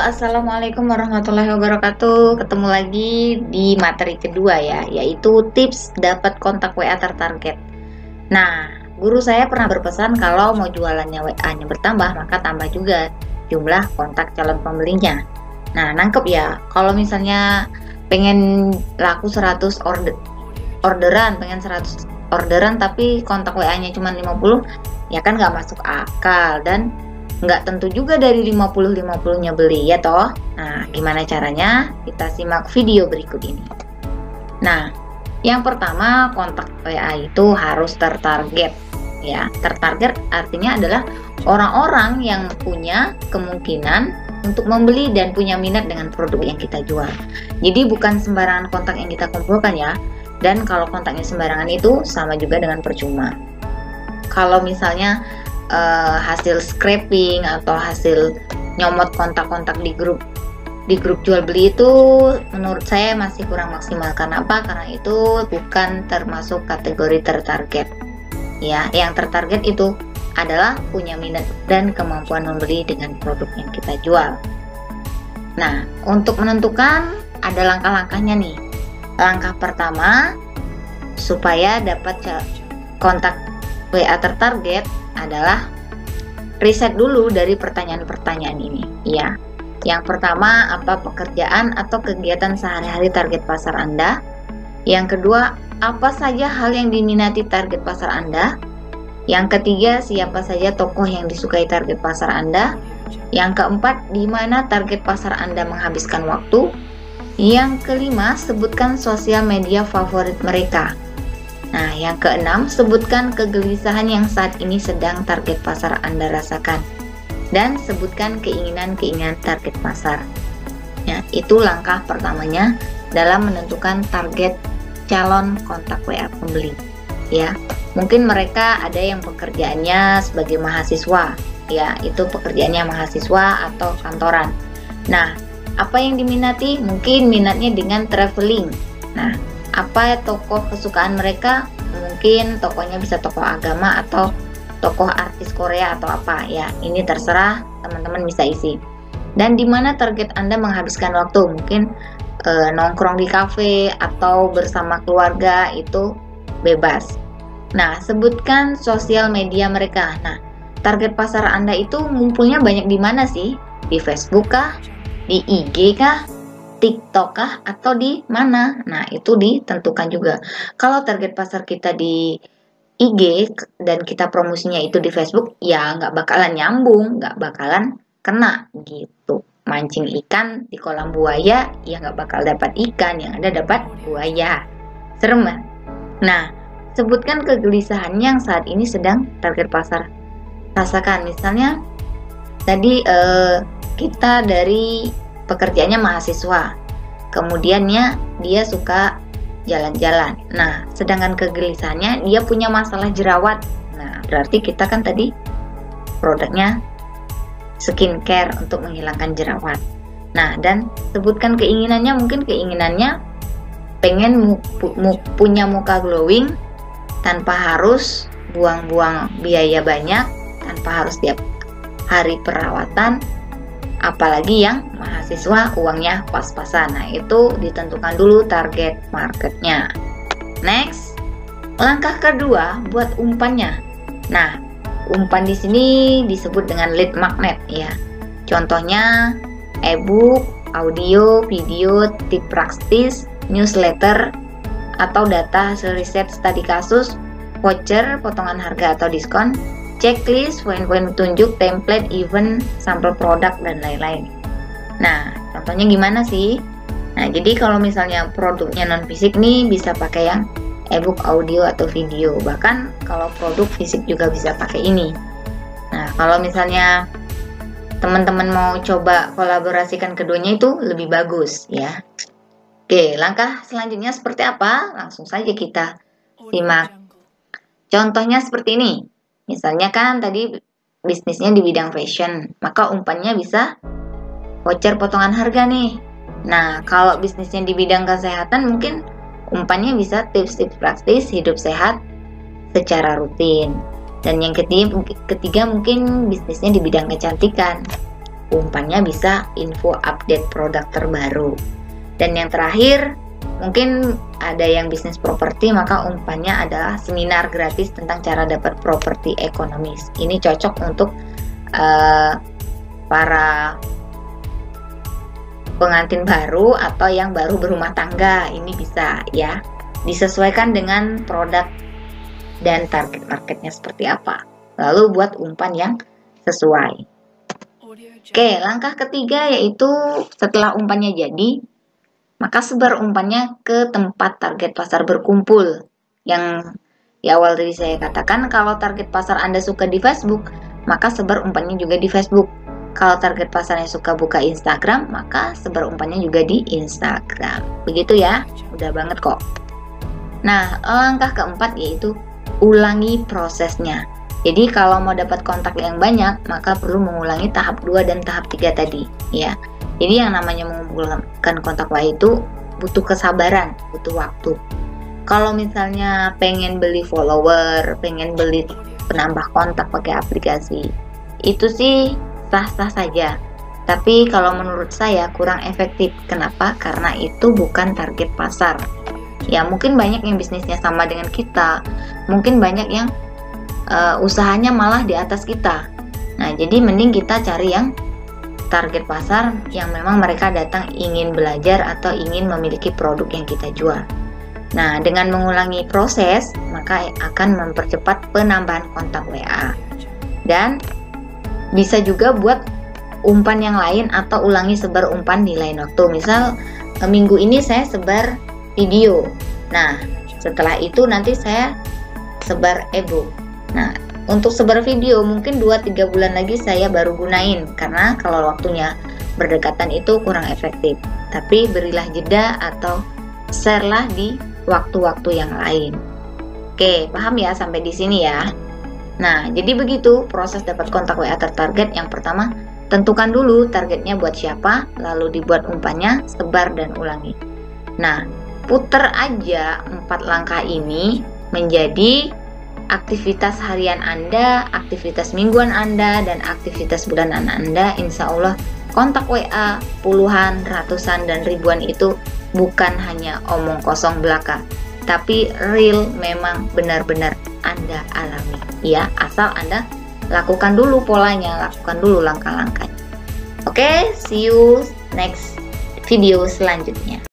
Assalamualaikum warahmatullahi wabarakatuh. Ketemu lagi di materi kedua ya, yaitu tips dapat kontak WA tertarget. Nah, guru saya pernah berpesan kalau mau jualannya WA-nya bertambah, maka tambah juga jumlah kontak calon pembelinya. Nah, nangkep ya. Kalau misalnya pengen laku 100 orderan, pengen 100 orderan tapi kontak WA-nya cuma 50, ya kan nggak masuk akal, dan nggak tentu juga dari 50-50-nya beli ya toh. Nah, gimana caranya? Kita simak video berikut ini. Nah, yang pertama, kontak WA itu harus tertarget ya. Tertarget artinya adalah orang-orang yang punya kemungkinan untuk membeli dan punya minat dengan produk yang kita jual. Jadi bukan sembarangan kontak yang kita kumpulkan ya. Dan kalau kontaknya sembarangan itu sama juga dengan percuma. Kalau misalnya hasil scraping atau hasil nyomot kontak-kontak di grup jual beli itu menurut saya masih kurang maksimal. Karena apa? Karena itu bukan termasuk kategori tertarget ya. Yang tertarget itu adalah punya minat dan kemampuan membeli dengan produk yang kita jual. Nah, untuk menentukan ada langkah-langkahnya nih. Langkah pertama supaya dapat kontak WA tertarget adalah riset dulu dari pertanyaan-pertanyaan ini ya. Yang pertama, apa pekerjaan atau kegiatan sehari-hari target pasar Anda? Yang kedua, apa saja hal yang diminati target pasar Anda? Yang ketiga, siapa saja tokoh yang disukai target pasar Anda? Yang keempat, di mana target pasar Anda menghabiskan waktu? Yang kelima, sebutkan sosial media favorit mereka. Nah, yang keenam, sebutkan kegelisahan yang saat ini sedang target pasar Anda rasakan. Dan sebutkan keinginan-keinginan target pasar. Ya, itu langkah pertamanya dalam menentukan target calon kontak WA pembeli. Ya, mungkin mereka ada yang pekerjaannya sebagai mahasiswa. Ya, itu pekerjaannya mahasiswa atau kantoran. Nah, apa yang diminati? Mungkin minatnya dengan traveling. Nah, apa tokoh kesukaan mereka? Mungkin tokohnya bisa tokoh agama atau tokoh artis Korea atau apa ya. Ini terserah teman-teman bisa isi. Dan di mana target Anda menghabiskan waktu? Mungkin nongkrong di kafe atau bersama keluarga, itu bebas. Nah, sebutkan sosial media mereka. Nah, target pasar Anda itu ngumpulnya banyak di mana sih? Di Facebook kah? Di IG kah? TikTok kah? Atau di mana? Nah, itu ditentukan juga. Kalau target pasar kita di IG dan kita promosinya itu di Facebook, ya nggak bakalan nyambung, nggak bakalan kena gitu. Mancing ikan di kolam buaya, ya nggak bakal dapat ikan, yang ada dapat buaya. Serem ya? Nah, sebutkan kegelisahan yang saat ini sedang target pasar rasakan. Misalnya tadi kita dari pekerjaannya mahasiswa, kemudiannya dia suka jalan-jalan. Nah, sedangkan kegelisahannya dia punya masalah jerawat. Nah, berarti kita kan tadi produknya skincare untuk menghilangkan jerawat. Nah, dan sebutkan keinginannya. Mungkin keinginannya pengen punya muka glowing tanpa harus buang-buang biaya banyak, tanpa harus tiap hari perawatan. Apalagi yang mahasiswa uangnya pas-pasan. Nah, itu ditentukan dulu target marketnya. Next, langkah kedua buat umpannya. Nah, umpan di sini disebut dengan lead magnet ya. Contohnya e-book, audio, video, tip praktis, newsletter, atau data hasil riset studi kasus, voucher, potongan harga atau diskon, checklist, poin-poin petunjuk, template, event, sampel produk, dan lain-lain. Nah, contohnya gimana sih? Nah, jadi kalau misalnya produknya non-fisik nih bisa pakai yang e-book, audio, atau video. Bahkan kalau produk fisik juga bisa pakai ini. Nah, kalau misalnya teman-teman mau coba kolaborasikan keduanya itu lebih bagus ya. Oke, langkah selanjutnya seperti apa? Langsung saja kita simak. Contohnya seperti ini. Misalnya kan tadi bisnisnya di bidang fashion, maka umpannya bisa voucher potongan harga nih. Nah, kalau bisnisnya di bidang kesehatan, mungkin umpannya bisa tips-tips praktis hidup sehat secara rutin. Dan yang ketiga mungkin bisnisnya di bidang kecantikan. umpannya bisa info update produk terbaru. Dan yang terakhir, mungkin ada yang bisnis properti, maka umpannya adalah seminar gratis tentang cara dapat properti ekonomis. Ini cocok untuk para pengantin baru atau yang baru berumah tangga. Ini bisa ya, disesuaikan dengan produk dan target marketnya seperti apa, lalu buat umpan yang sesuai. Oke, langkah ketiga yaitu setelah umpannya jadi, maka sebar umpannya ke tempat target pasar berkumpul. Yang di awal tadi saya katakan, kalau target pasar Anda suka di Facebook, maka sebar umpannya juga di Facebook. Kalau target pasarnya suka buka Instagram, maka sebar umpannya juga di Instagram. Begitu ya, mudah banget kok. Nah, langkah keempat yaitu ulangi prosesnya. Jadi kalau mau dapat kontak yang banyak, maka perlu mengulangi tahap 2 dan tahap 3 tadi ya. Jadi yang namanya mengumpulkan kontak WA itu butuh kesabaran, butuh waktu. Kalau misalnya pengen beli follower, pengen beli penambah kontak pakai aplikasi, itu sih sah-sah saja. Tapi kalau menurut saya kurang efektif. Kenapa? Karena itu bukan target pasar. Ya mungkin banyak yang bisnisnya sama dengan kita, mungkin banyak yang usahanya malah di atas kita. Nah jadi mending kita cari yang target pasar yang memang mereka datang ingin belajar atau ingin memiliki produk yang kita jual. Nah dengan mengulangi proses maka akan mempercepat penambahan kontak WA. Dan bisa juga buat umpan yang lain atau ulangi sebar umpan di lain waktu. Misal minggu ini saya sebar video, nah setelah itu nanti saya sebar ebook. Nah untuk sebar video mungkin 2-3 bulan lagi saya baru gunain, karena kalau waktunya berdekatan itu kurang efektif. Tapi berilah jeda atau share lah di waktu-waktu yang lain. Oke, paham ya sampai di sini ya. Nah jadi begitu proses dapat kontak WA tertarget. Yang pertama, tentukan dulu targetnya buat siapa, lalu dibuat umpannya, sebar dan ulangi. Nah puter aja 4 langkah ini menjadi aktivitas harian Anda, aktivitas mingguan Anda, dan aktivitas bulanan Anda. Insya Allah kontak WA puluhan, ratusan, dan ribuan itu bukan hanya omong kosong belaka, tapi real, memang benar-benar Anda alami ya, asal Anda lakukan dulu polanya, lakukan dulu langkah-langkahnya. Oke, see you next video selanjutnya.